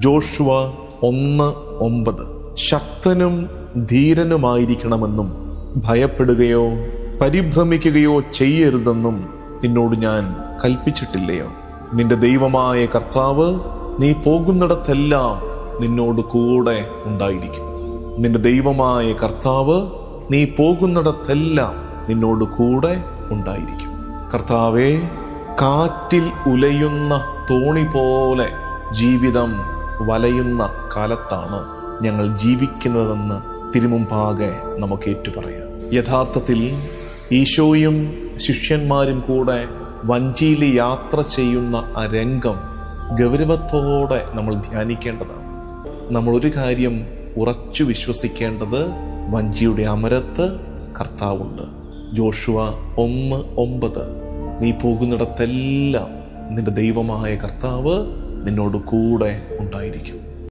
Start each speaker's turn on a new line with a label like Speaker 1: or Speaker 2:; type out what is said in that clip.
Speaker 1: Joshua 1:9. ശക്തനും ധീരനുമായിരിക്കണമെന്നും ഭയപ്പെടുകയോ പരിഭ്രമിക്കുകയോ ചെയ്യരുതെന്നും നിന്നോട് ഞാൻ കൽപ്പിച്ചിട്ടില്ലയോ? നിന്റെ ദൈവമായ കർത്താവ് നീ പോകുന്നിടത്തെല്ലാം നിന്നോട് കൂടെ ഉണ്ടായിരിക്കും. നിന്റെ ദൈവമായ കർത്താവ് നീ പോകുന്നിടത്തെല്ലാം നിന്നോട് കൂടെ ഉണ്ടായിരിക്കും. കർത്താവേ, കാറ്റിൽ ഉലയുന്ന തോണി പോലെ ജീവിതം വലയുന്ന കാലത്താണ് ഞങ്ങൾ ജീവിക്കുന്നതെന്ന് തിരുമുമ്പാകെ നമുക്ക് ഏറ്റുപറയാം. യഥാർത്ഥത്തിൽ ഈശോയും ശിഷ്യന്മാരും കൂടെ വഞ്ചിയിൽ യാത്ര ചെയ്യുന്ന ആ രംഗം ഗൗരവത്തോടെ നമ്മൾ ധ്യാനിക്കേണ്ടതാണ്. നമ്മൾ ഒരു കാര്യം ഉറച്ചു വിശ്വസിക്കേണ്ടത്, വഞ്ചിയുടെ അമരത്ത് കർത്താവുണ്ട്. ജോഷുവ 1:9. നീ പോകുന്നിടത്തെല്ലാം നിന്റെ ദൈവമായ കർത്താവ് നിന്നോട് കൂടെ ഉണ്ടായിരിക്കും.